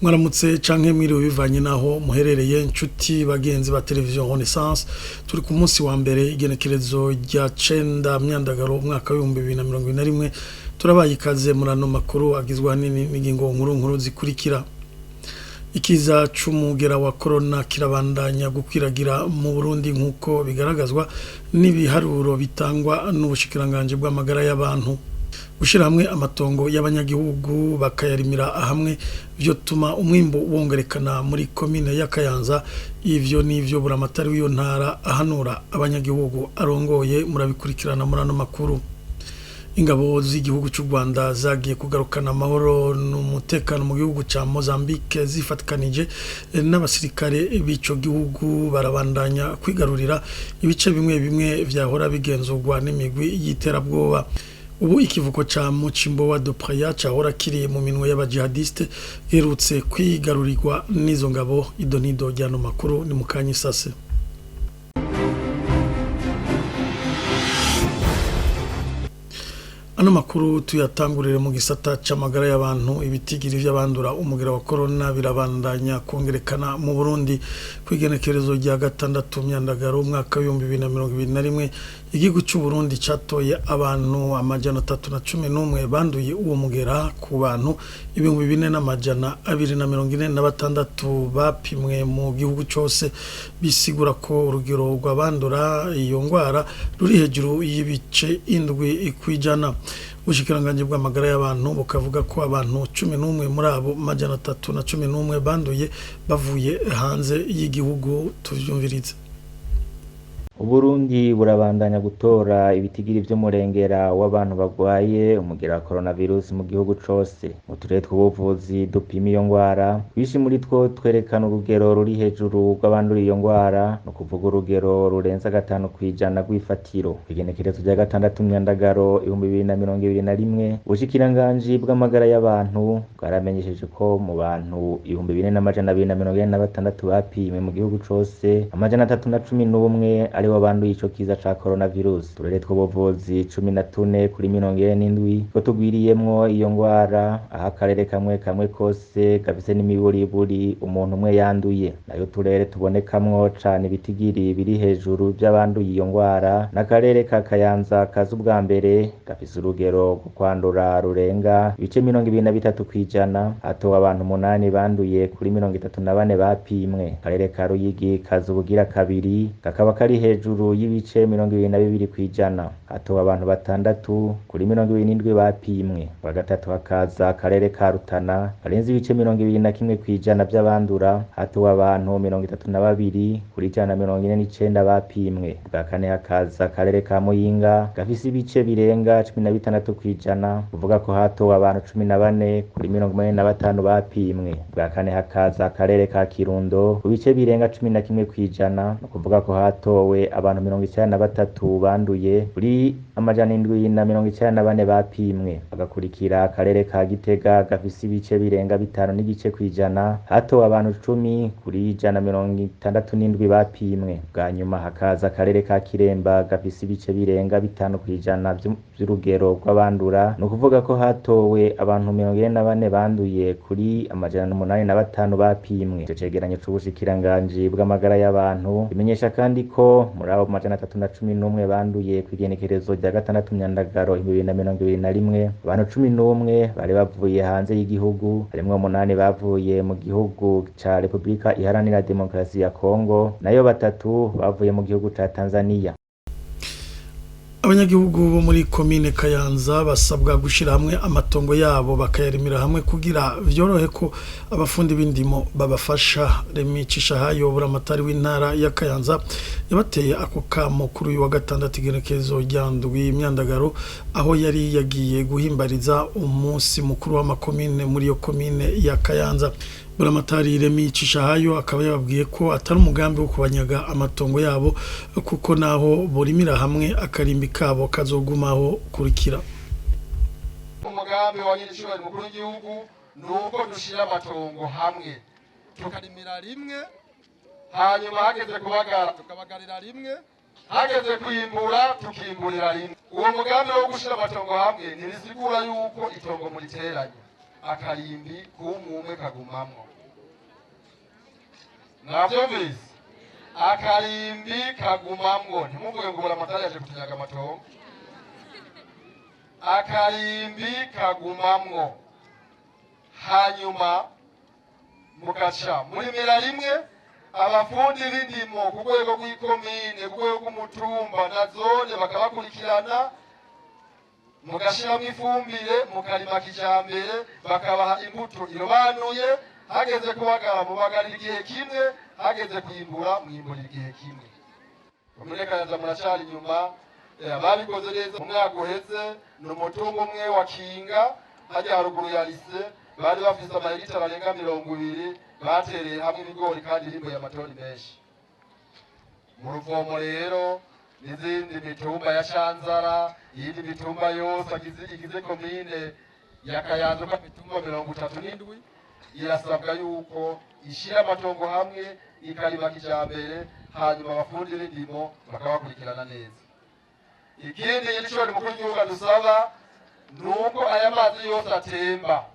Mwaramutse canke mwiriwe bivanye naho muherereye inshuti bagenzi ba televiziyo Renaissance turi ku munsi wa mbere igenekerezo rya 9 myandagaro umwaka wa 2021 turabaye ikaze murano makuru agizwe n'ingingo nkuru zikurikira. Ikiza c'umugera wa corona kirabandanya gukwiragira mu Burundi nkuko bigaragazwa n'ibiharuro bitangwa n'ubushikiranganje bw'amagara y'abantu. Gushira hamwe amatongo y'abanyagihugu bakayarimira hamwe byo tuma umwimbo wongerekana muri commune ya Kayanza. Ivyo nivyo buramatari w'iyo ntara ahanura abanyagihugu arongoye murabikurikirana murano makuru. Ingabo z'igihugu cy'u Rwanda zagiye kugarukana amahoro n'umutekano mu gihugu ca Mozambique zifatikanije n'abasirikare b'ico gihugu barabandanya kwigarurira ibice bimwe vyahora bigenzurwa n'imigwi y'iterabwoba. Ubu ikivuko ca Mucimbo wa Dopraya cahora kiri mu minwe y'abajihadiste herutse kwigarurirwa n'izo ngabo. Idonido ryano makuru ni mukanye sase. Ano makuru tuyatangurire mu gisata c'amagara y'abantu. Ibitigiri vy'abandura umugera wa corona birabandanya kongerekana mu Burundi kwigenekerezo rya 6 myandagaro umwaka wa 2021. Igihugu cy'u Burundi catoye abantu amajana 311 banduye uwo mugera ku bantu 4246 bapimwe mu gihugu cyose, bisigura ko urugero rw'abandura iyo ngwara ruri hejuru y'ibice 7%. Ubushikiranganje bw'amagara y'abantu bukavuga ko abantu 11 muri abo majana 311 banduye bavuye hanze y'igihugu. Tuvyumvirize. Uburundi burabandanya gutora ibitigiri vy'umurengera w'abantu bagwaye umugera wa coronavirus mu gihugu cose. Mu turere tw'ubuvuzi dupima iyo ngwara, bishi muri two twerekana urugero ruri hejuru rw'abandura iyo ngwara, no kuvuga urugero rurenza 5% rw'ifatiro. Igenekerezo rya 6 myandagaro 2021, ubushikiranganje bw'amagara y'abantu bwaramenyesheje ko mu bantu 4246 bapimwe mu gihugu cose, amajana 311 aribo banduye ico kiza ca coronavirus. Turere tw'ubuvuzi 14 kuri 47 ko tugwiriyemwo iyo ngwara, aha akarere kamwe kose gafise n'imiburiburi umuntu umwe yanduye. Nayo turere tubonekamwo cane ibitigiri biri hejuru by'abanduye iyo ngwara n'akarere ka Kayanza kaza ubwa mbere gafise urugero rwo kwandura rurenga ibice 23%, hatowe abantu 8 banduye kuri 34 bapimwe. Akarere ka Ruyigi kaza ubugira kabiri kakaba kari hejuru y'ibice 22%, hatowe abantu 6 kuri 27 bapimwe. Wa gatatu hakaza akarere ka Rutana karenze ibice 21% by'abandura, hatowe abantu 32 kuri 149 bapimwe. Bwa kane hakaza akarere ka Muyinga gafise ibice birenga 16%, kuvuga ko hatowe abantu 14 kuri 85 bapimwe. Bwa kane hakaza akarere ka Kirundo ku bice birenga 11%, kuvuga ko hatowe abantu 93 banduye kuri amajana 794 bapimwe. Bagakurikira akarere ka Gitega gafise ibice birenga 5% hatowe abantu 10 kuri 167 bapimwe. Bwa nyuma hakaza akarere ka Kiremba gafise ibice birenga 5% by'urugero rw'abandura, no kuvuga ko hatowe abantu 44 banduye kuri amajana 85 bapimwe. Ico cegeranyo c'ubushikiranganje bw'amagara y'abantu bimenyesha kandi ko muri abo majana 311 banduye kwigenekerezo rya 6 myandagaro 2021, abantu 11 bari bavuye hanze y'igihugu, harimwo 8 bavuye mu gihugu ca Republika Iharanira Demokarasi ya Kongo, nayo 3 bavuye mu gihugu ca Tanzania. Abanyagihugu bo muri commune Kayanza basabwa gushira hamwe amatongo yabo bakayarimira hamwe kugira vyorohe ko abafundi b'indimo babafasha. Remicisha hayo buramatari w'intara ya Kayanza yabateye ako kamo kuri uyu wa 6 igenekerezo rya 7 myandagaro, aho yari yagiye guhimbariza umunsi mukuru w'amakomine muri yo commune ya Kayanza. Buramatari Remicisha hayo akaba yababwiye ko atari umugambi wo kubanyaga amatongo yabo, kuko naho borimira hamwe akarimbi kabo kazogumaho kurikira. Umugambi wa nyirishuri mukuru w'igihugu nuko dushira amatongo hamwe tukarimira rimwe, hanyuma hageze kubagara tukabagarira rimwe, hageze kwimbura tukimburira rimwe. Uwo mugambi wo gushira amatongo hamwe ntibisigura yuko itongo muriteranye, akarimbi kumwe kagumamwo. mwavyumvise akarimbi kagumamwo ntimuvuge ngo buramatari yaje kutunyaga amatongo akarimbi kagumamwo hanyuma mugaca murimira rimwe abafundi b'indimo ku rwego rw'ikomine ku rwego rw'umutumba na zone bakabakurikirana mugashiramo ifumbire mukarima kijambere bakabaha imbuto irobanuye hageze kubagara mubagarira igihe kimwe hageze kwimbura mwimburira igihe kimwe umurekanaza muracari inyuma babikoze neza mu mwaka uheze ni umutungo umwe wa kinga hajya haruguru ya lise bari bafise amahegitari arenga 20 batereye hamwe ibigori kandi himbuye amatoni menshi mu ruvomo rero n'izindi mitumba ya Canzara iyindi mitumba yose igize komine ya Kayanza kwa mitumba 37 irasabwa yuko ishira amatongo hamwe ikarima kijambere hanyuma abafundi b'indimo bakabakurikirana neza ikindi y'icyo mukuru w'igihugu dusaba nuko aya mazi yose atemba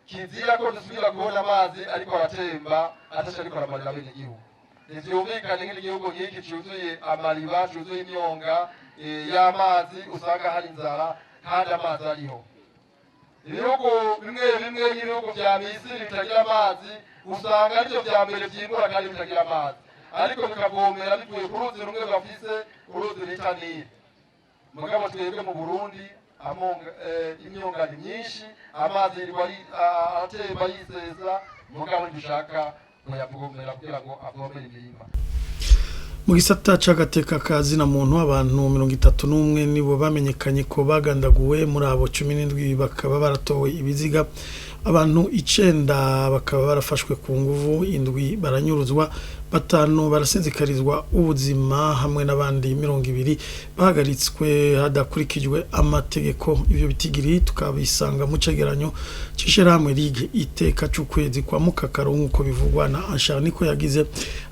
kizira ko dusubira kubona amazi ariko aratemba atasha ariko aramarira bene igihugu ntivyumvikane nk'igihugu nk'iki cyuzuye amariba cyuzuye imyonga y'amazi usanga hari inzara kandi amazi ariho ibihugu bimwe bimwe nk'ibihugu vya Misiri bitagira amazi usanga arivyo vya mbere vyimbura kandi bitagira amazi ariko bikavomera bivuye ku ruzi rumwe bafise uruzi bita Nile mugabo twebwe mu Burundi imyonga ni myinshi amazi atemba yiseza mugabo dushaka kuyavomera kugira ngo avomere imirima mu gisata c'agateka kazi na muntu abantu 31 nibo bamenyekanye ko bagandaguwe muri abo 17 bakaba baratowe ibiziga abantu 9 bakaba barafashwe ku nguvu indwi baranyuruzwa batanu barasinzikarizwa ubuzima hamwe n'abandi 200 bahagaritswe hadakurikijwe amategeko ivyo bitigiri tukabisanga mu cegeranyo c'ishiramwe Ligue iteka c'ukwezi kwa mukakaro nkuko bivugwa na Ansha niko yagize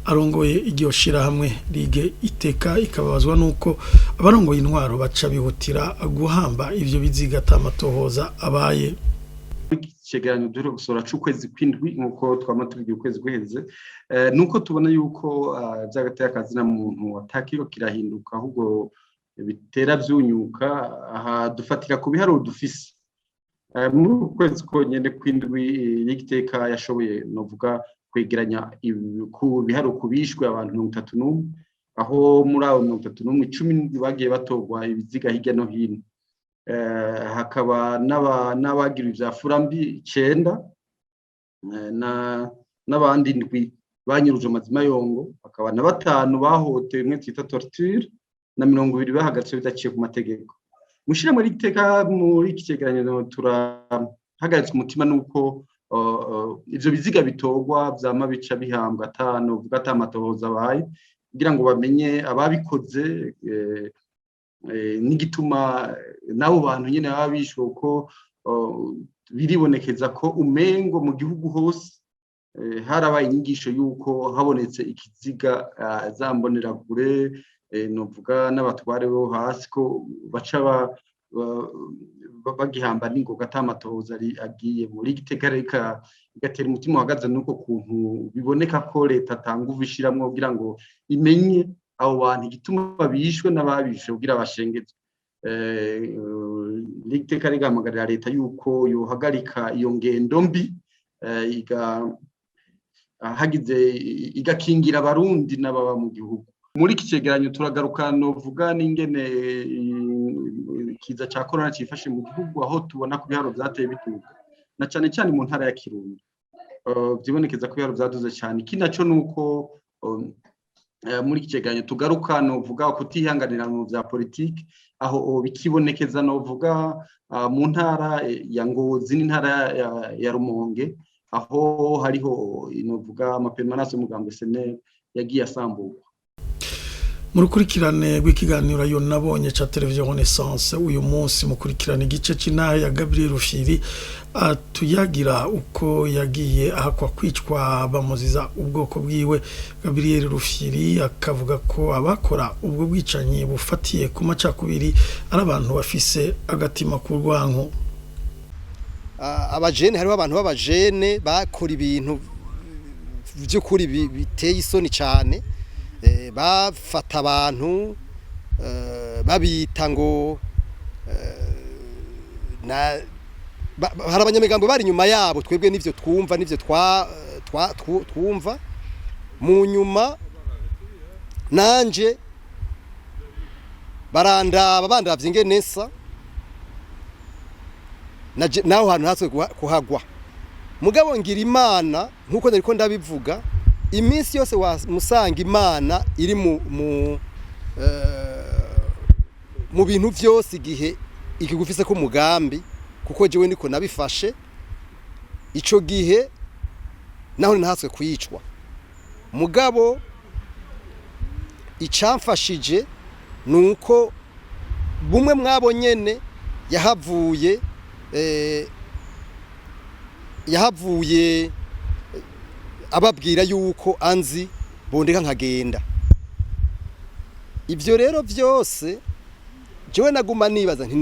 arongoye iryo shirahamwe Ligue iteka ikababazwa nuko abarongoye intwaro baca bihutira guhamba ivyo biziga tamatohoza abaye ikigereranyo dore gusora c'ukwezi kw'indwi nkuko twamatubiye ukwezi guheze nuko tubona yuko byagateye akazi na muntu atakiro kirahinduka ahubwo bitera byunyuka aha dufatira ku biharuro dufise muri ukwezi konyene kw'indwi y'igiteka yashoboye novuga kwegeranya ku biharuro kubishwe abantu 31 aho muri abo 31 10 bagiye batorwa ibiziga hirya no hino hakaba n'abagira ivya furambi 9 n'abandi ndwi banyuruje amazima yongo hakaba na 5 bahotewe imwe twita torture na 20 bahagaritse bidaciye ku mategeko mushira muri giteka muri ikigereranyo turahagaritse umutima nuko ivyo biziga bitorwa vyama bica bihambwa atano vuga atamatohoza abaye kugira ngo bamenye ababikoze n'igituma nabo bantu nyine babishwe uko biribonekeza ko umengo mu gihugu hose harabaye inyigisho yuko habonetse ikiziga zambonera kure novuga n'abatware bo hasi ko baca bagihamba n'ingoga atamatohoza ari agiye muri giteka reka igatera umutima uhagaze nuko kuntu biboneka ko leta tanguva ishiramwo kugira ngo imenye abo bantu igituma bishwe n'ababishe kugira bashengezwe ligiteka rigamagarira leta yuko yohagarika iyo ngendo mbi hagize igakingira abarundi n'ababa mu gihugu muri iki cegeranyo turagaruka novuga n'ingene kiza ca corona cifashe mu gihugu aho tubona ku biharo byateye bituka na cane cyane mu ntara ya Kirundo byibonekeza ko biharo byaduze cyane kinaco nuko muri iki cegeranyo tugaruka novuga kutihanganira mu bya politiki aho bikibonekeza novuga mu ntara ya Ngozi n'intara ya Rumonge aho hariho novuga amapermanence y'umugambi SNL yagiye asambuka murukurikirane rw'ikiganiro yo nabonye ca televiziyo Renaissance uyu munsi mukurikirane igice c'inaha ya Gabriel Rufyiri atuyagira uko yagiye ahakwa kwicwa bamuziza ubwoko bwiwe. Gabriel Rufyiri akavuga ko abakora ubwo bwicanyi bufatiye ku macakubiri ari abantu bafise agatima ku rwanko. Abajene hariho abantu b'abajene bakora ibintu by'ukuri biteye isoni cyane bafata abantu babita ngo hari abanyamigambo bari inyuma yabo twebwe n'ivyo twumva n'ivyo twumva mu nyuma nanje barandaba bandavye ingenesa naho hantu haswe kuhagwa mugabo ngira imana nkuko nariko ndabivuga iminsi yose musanga imana iri mu bintu byose igihe ikigufise ko mugambi kuko jewe niko nabifashe ico gihe naho ntahaswe kuyicwa mugabo icamfashije nuko bumwe mwabo nyene yahavuye ababwira yuko anzi bondeka nkagenda ivyo rero byose jewe naguma nibaza nti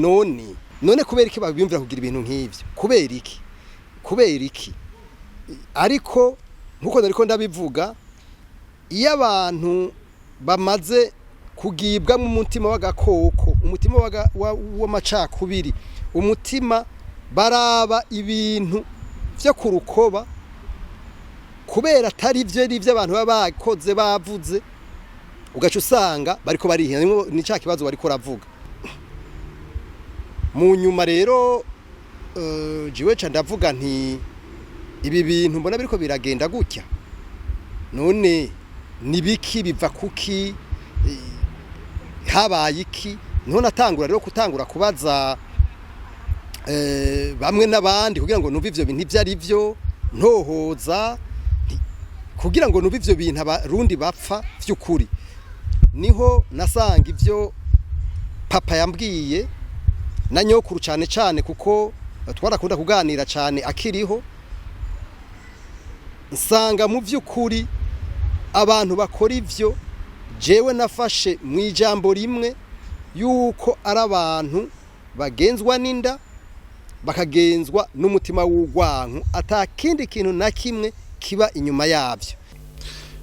none kubera iki babimvira kugira ibintu nk'ivyo kubera iki ariko nkuko nariko ndabivuga iyo abantu bamaze kugibwa mu mutima w'agakoko umutima w'amacakubiri umutima baraba ibintu vyo kurukoba kubera atari vyo n'ivyo abantu baba bakoze bavuze ugaca usanga bariko bariha ni cya kibazo bariko ravuga mu nyuma rero jiwe ca ndavuga nti ibi bintu mbona biriko biragenda gutya none nibiki biva kuki habaye iki niho natangura rero kutangura kubaza bamwe n'abandi kugira ngo numve ivyo bintu ivyo ari vyo ntohoza kugira ngo numve ivyo bintu abarundi bapfa vy'ukuri niho nasanga ivyo papa yambwiye na nyokuru cyane kuko twarakunda kuganira cyane akiriho nsanga mu vy'ukuri abantu bakora ivyo jewe nafashe mu ijambo rimwe yuko ari abantu bagenzwa n'inda bakagenzwa n'umutima w'ugwanku atakindi kintu na kimwe kiba inyuma yavyo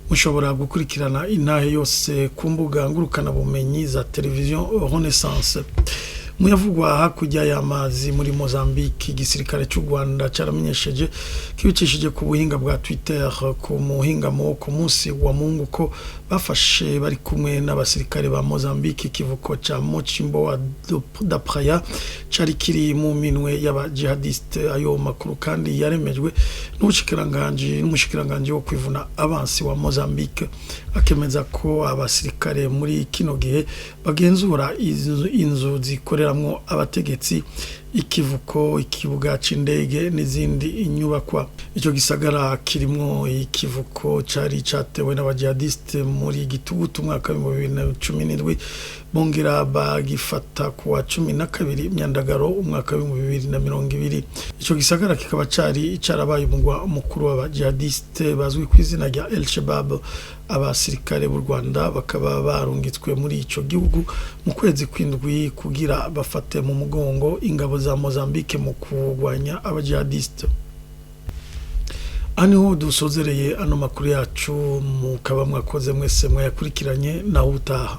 mushobora gukurikirana intahe yose ku mbuga ngurukana bumenyi za televiziyo Renaissance muyavugwa hakurya y'amazi muri Mozambique igisirikare cy'u Rwanda caramenyesheje kibicishije ku buhinga bwa Twitter ku muhingamo ku munsi wa Mungu ko bafashe bari kumwe n'abasirikare ba Mozambique kivuko ca Mochimbo da Praia cari kiri mu minwe y'aba jihadiste ayo makuru kandi yaremejwe n'umushikiranganje wo kwivuna abansi wa Mozambique akemeza ko abasirikare muri kino gihe bagenzura inzu zikorera abategetsi ikivuko ikibuga c'indege n'izindi inyubakwa ico gisagara kirimwo ikivuko cari catewe n'abajihadiste muri gitugutu mwaka wa 2017 bongera bagifata kuwa 12 myandagaro umwaka wa 2020 ico gisagara kikaba cari carabaye umugwa mukuru w'abajihadiste bazwi ku izina rya El Shabab abasirikare b'u Rwanda bakaba barungitswe muri ico gihugu mu kwezi kw'indwi kugira bafate mu mugongo ingabo za Mozambique mu kurwanya abajihadiste aniho dusozereye ano makuru yacu mukaba mwakoze mwese mwayakurikiranye naho utaha